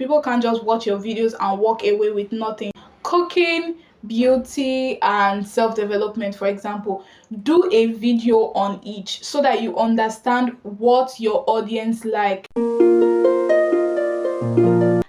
People can't just watch your videos and walk away with nothing. Cooking, beauty, and self-development, for example, do a video on each so that you understand what your audience like.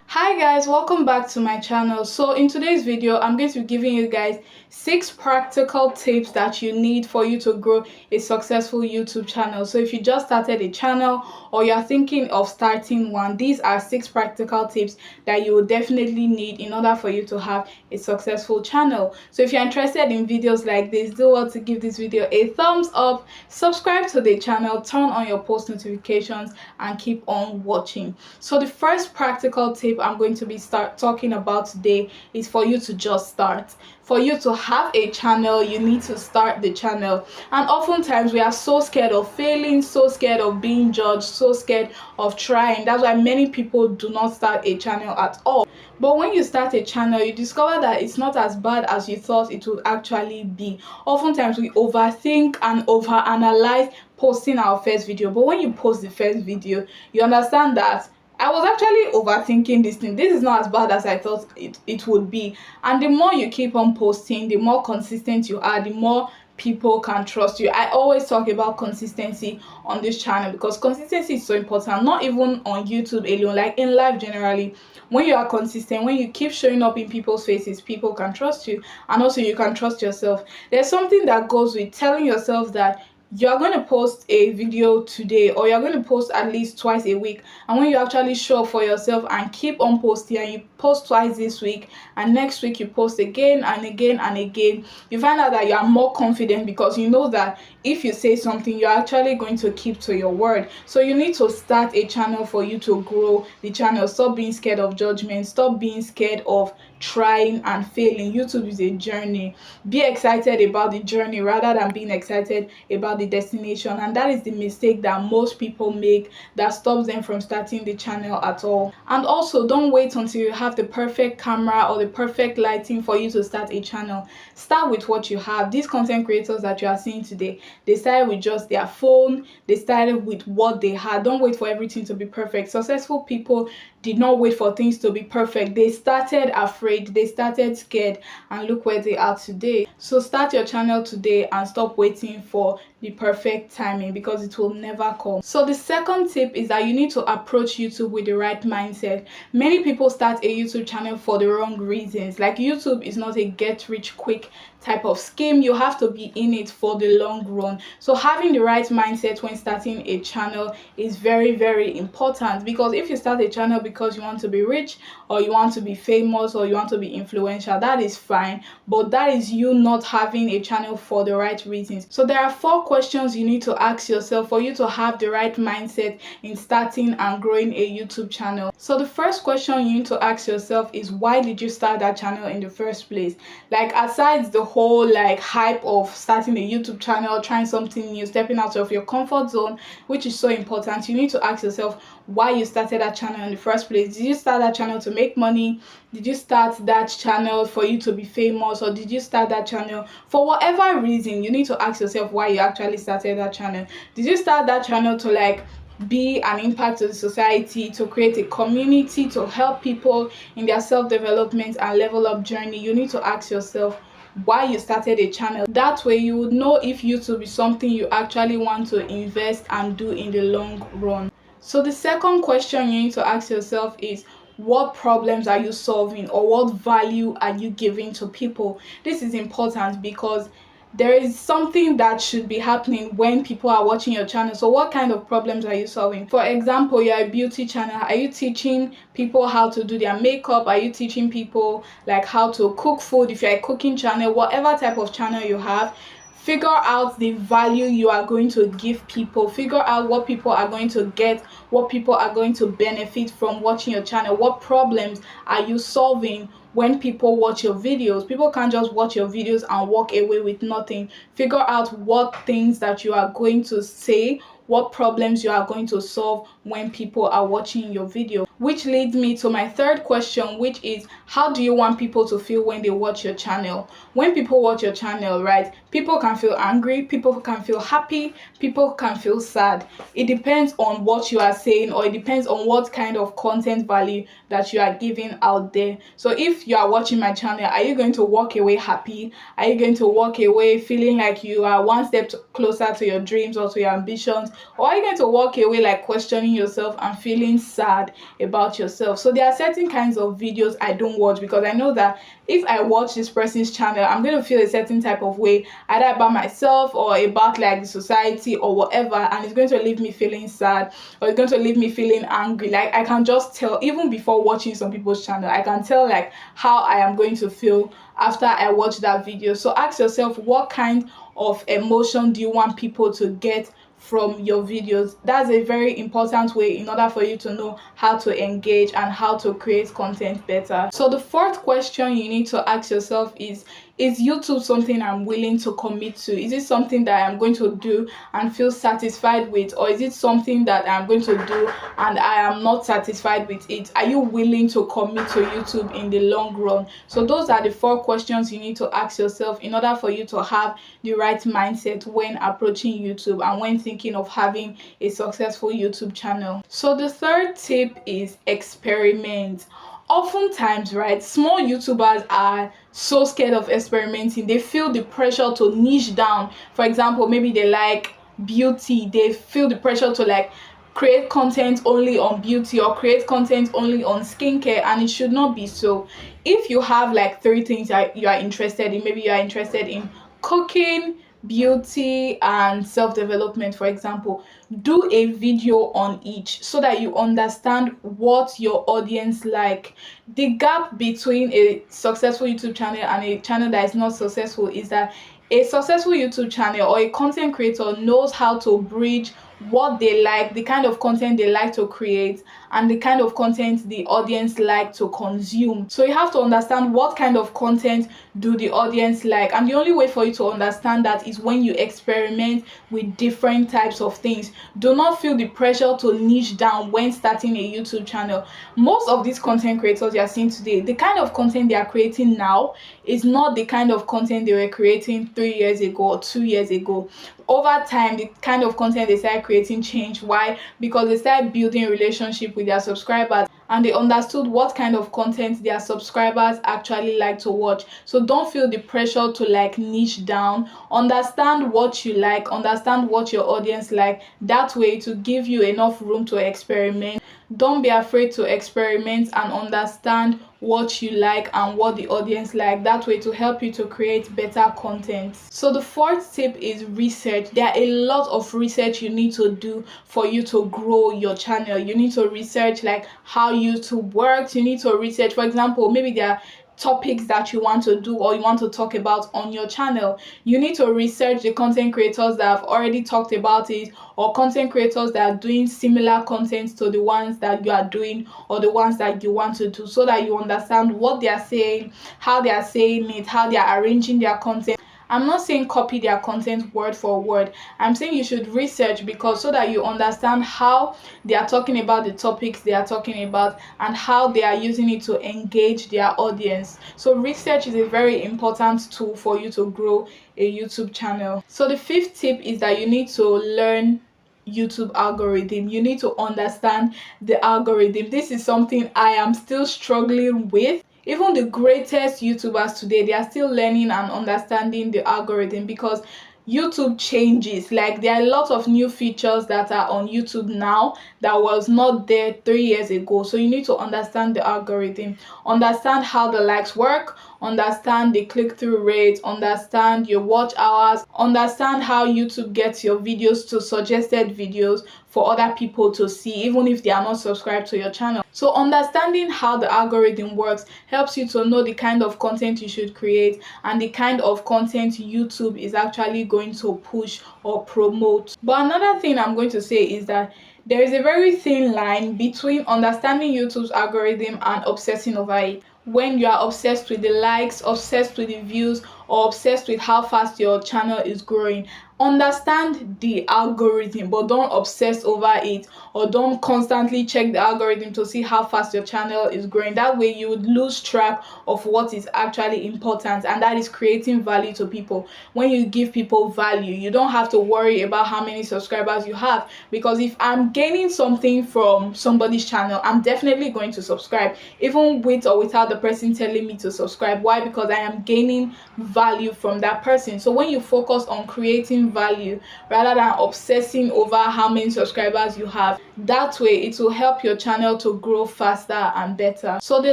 Hi guys, welcome back to my channel. So in today's video, I'm going to be giving you guys 6 practical tips that you need for you to grow a successful YouTube channel. So if you just started a channel or you're thinking of starting one, these are 6 practical tips that you will definitely need in order for you to have a successful channel. So if you're interested in videos like this, do well to give this video a thumbs up, subscribe to the channel, turn on your post notifications, and keep on watching. So the first practical tip I'm going to be talking about today is for you to just start. For you to have a channel, you need to start the channel. And oftentimes we are so scared of failing, so scared of being judged, so scared of trying. That's why many people do not start a channel at all. But when you start a channel, you discover that it's not as bad as you thought it would actually be. Oftentimes we overthink and overanalyze posting our first video. But when you post the first video, you understand that I was actually overthinking this thing. This is not as bad as I thought it would be. And the more you keep on posting, the more consistent you are, the more people can trust you. I always talk about consistency on this channel because consistency is so important, not even on YouTube alone, like in life generally. When you are consistent, when you keep showing up in people's faces, people can trust you, and also you can trust yourself. There's something that goes with telling yourself that you're going to post a video today, or you're going to post at least twice a week, and when you actually show up for yourself and keep on posting, and you post twice this week and next week you post again and again and again, you find out that you are more confident because you know that if you say something, you're actually going to keep to your word. So you need to start a channel for you to grow the channel. Stop being scared of judgment, stop being scared of trying and failing. YouTube is a journey. Be excited about the journey rather than being excited about the destination, and that is the mistake that most people make that stops them from starting the channel at all. And also, don't wait until you have the perfect camera or the perfect lighting for you to start a channel. Start with what you have. These content creators that you are seeing today, they started with just their phone, they started with what they had. Don't wait for everything to be perfect. Successful people did not wait for things to be perfect. They started afraid, they started scared, and look where they are today. So start your channel today and stop waiting for the perfect timing, because it will never come. So the second tip is that you need to approach YouTube with the right mindset. Many people start a YouTube channel for the wrong reasons. Like, YouTube is not a get rich quick type of scheme. You have to be in it for the long run. So having the right mindset when starting a channel is very, very important, because if you start a channel because you want to be rich, or you want to be famous, or you want to be influential, that is fine, but that is you not having a channel for the right reasons. So there are 4 questions you need to ask yourself for you to have the right mindset in starting and growing a YouTube channel. So the first question you need to ask yourself is, why did you start that channel in the first place? Like, aside the whole like hype of starting a YouTube channel, trying something new, stepping out of your comfort zone, which is so important, you need to ask yourself why you started that channel in the first place. Did you start that channel to make money? Did you start that channel for you to be famous? Or did you start that channel for whatever reason? You need to ask yourself why you actually started that channel. Did you start that channel to like be an impact to the society, to create a community, to help people in their self-development and level up journey? You need to ask yourself why you started a channel. That way you would know if YouTube is something you actually want to invest and do in the long run. So the second question you need to ask yourself is, what problems are you solving, or what value are you giving to people? This is important because there is something that should be happening when people are watching your channel. So what kind of problems are you solving? For example, you're a beauty channel. Are you teaching people how to do their makeup? Are you teaching people like how to cook food? If you're a cooking channel, whatever type of channel you have, figure out the value you are going to give people. Figure out what people are going to get, what people are going to benefit from watching your channel. What problems are you solving when people watch your videos? People can't just watch your videos and walk away with nothing. Figure out what things that you are going to say, what problems you are going to solve when people are watching your video. which leads me to my third question, which is, how do you want people to feel when they watch your channel? When people watch your channel, right, people can feel angry, people can feel happy, people can feel sad. It depends on what you are saying, or it depends on what kind of content value that you are giving out there. So if you are watching my channel, are you going to walk away happy? Are you going to walk away feeling like you are one step closer to your dreams or to your ambitions? Or are you going to walk away like questioning yourself and feeling sad about yourself? So there are certain kinds of videos I don't watch, because I know that if I watch this person's channel, I'm going to feel a certain type of way, either about myself or about like the society or whatever, and it's going to leave me feeling sad, or it's going to leave me feeling angry. Like, I can just tell, even before watching some people's channel, I can tell like how I am going to feel after I watch that video. So ask yourself, what kind of emotion do you want people to get from your videos? That's a very important way in order for you to know how to engage and how to create content better. So the fourth question you need to ask yourself is YouTube something I'm willing to commit to? Is it something that I'm going to do and feel satisfied with, or is it something that I'm going to do and I am not satisfied with it? Are you willing to commit to YouTube in the long run? So those are the 4 questions you need to ask yourself in order for you to have the right mindset when approaching YouTube and when thinking of having a successful YouTube channel. So the third tip is experiment. Oftentimes, right, small YouTubers are so scared of experimenting. They feel the pressure to niche down. For example, maybe they like beauty. They feel the pressure to like create content only on beauty or create content only on skincare, and it should not be so. If you have like 3 things that you are interested in, maybe you are interested in cooking, beauty, and self-development, for example, do a video on each so that you understand what your audience like. The gap between a successful YouTube channel and a channel that is not successful is that a successful YouTube channel or a content creator knows how to bridge what they like, the kind of content they like to create, and the kind of content the audience like to consume. So you have to understand what kind of content do the audience like, and the only way for you to understand that is when you experiment with different types of things. Do not feel the pressure to niche down when starting a YouTube channel. Most of these content creators you are seeing today, the kind of content they are creating now is not the kind of content they were creating 3 years ago or 2 years ago. Over time, the kind of content they started creating changed. Why? Because they started building a relationship with their subscribers, and they understood what kind of content their subscribers actually like to watch. So don't feel the pressure to like niche down. Understand what you like, understand what your audience like. That way, to give you enough room to experiment. Don't be afraid to experiment and understand what you like and what the audience like. That way, to help you to create better content. So the 4th tip is research. There are a lot of research you need to do for you to grow your channel. You need to research like how YouTube works. You need to research, for example, maybe there are topics that you want to do or you want to talk about on your channel. You need to research the content creators that have already talked about it, or content creators that are doing similar content to the ones that you are doing or the ones that you want to do, so that you understand what they are saying, how they are saying it, how they are arranging their content. I'm not saying copy their content word for word. I'm saying you should research, because so that you understand how they are talking about the topics they are talking about and how they are using it to engage their audience. So research is a very important tool for you to grow a YouTube channel. So the 5th tip is that you need to learn YouTube algorithm. You need to understand the algorithm. This is something I am still struggling with. Even the greatest YouTubers today, they are still learning and understanding the algorithm, because YouTube changes. Like, there are a lot of new features that are on YouTube now that was not there 3 years ago. So you need to understand the algorithm, understand how the likes work, understand the click-through rate, understand your watch hours, understand how YouTube gets your videos to suggested videos for other people to see, even if they are not subscribed to your channel. So understanding how the algorithm works helps you to know the kind of content you should create and the kind of content YouTube is actually going to push or promote. But another thing I'm going to say is that there is a very thin line between understanding YouTube's algorithm and obsessing over it. When you are obsessed with the likes, obsessed with the views, or obsessed with how fast your channel is growing, Understand the algorithm, but don't obsess over it, or don't constantly check the algorithm to see how fast your channel is growing. That way you would lose track of what is actually important, and that is creating value to people. When you give people value, you don't have to worry about how many subscribers you have, because if I'm gaining something from somebody's channel, I'm definitely going to subscribe, even with or without the person telling me to subscribe. Why? Because I am gaining value from that person. So when you focus on creating value rather than obsessing over how many subscribers you have, that way it will help your channel to grow faster and better. So the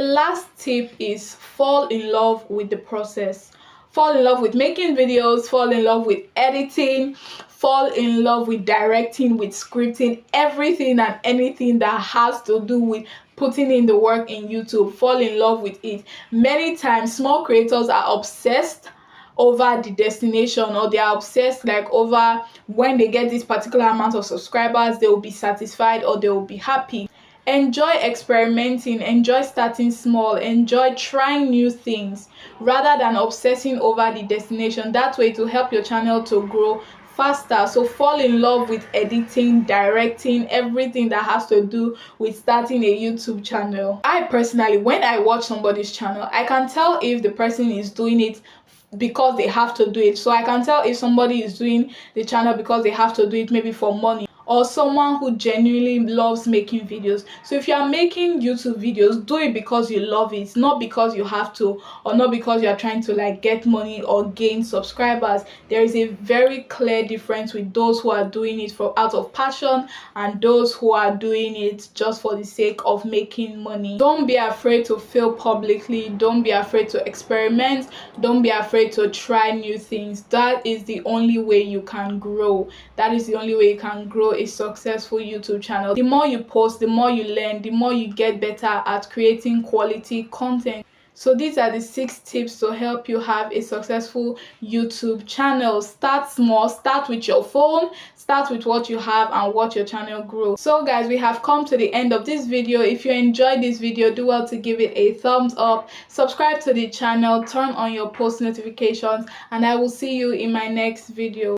last tip is fall in love with the process. Fall in love with making videos, fall in love with editing, fall in love with directing, with scripting, everything and anything that has to do with putting in the work in YouTube. Fall in love with it. Many times small creators are obsessed over the destination, or they are obsessed like over when they get this particular amount of subscribers, they will be satisfied or they will be happy. Enjoy experimenting, enjoy starting small, enjoy trying new things rather than obsessing over the destination. That way it will help your channel to grow faster. So fall in love with editing, directing, everything that has to do with starting a YouTube channel. I personally, when I watch somebody's channel, I can tell if the person is doing it because they have to do it. So I can tell if somebody is doing the channel because they have to do it, maybe for money, or someone who genuinely loves making videos. So if you are making YouTube videos, do it because you love it, not because you have to, or not because you are trying to like get money or gain subscribers. There is a very clear difference with those who are doing it for out of passion and those who are doing it just for the sake of making money. Don't be afraid to fail publicly. Don't be afraid to experiment. Don't be afraid to try new things. That is the only way you can grow. That is the only way you can grow a successful YouTube channel. The more you post, the more you learn, the more you get better at creating quality content. So these are the 6 tips to help you have a successful YouTube channel. Start small, start with your phone, start with what you have and watch your channel grow. So guys, we have come to the end of this video. If you enjoyed this video, do well to give it a thumbs up, subscribe to the channel, turn on your post notifications, and I will see you in my next video.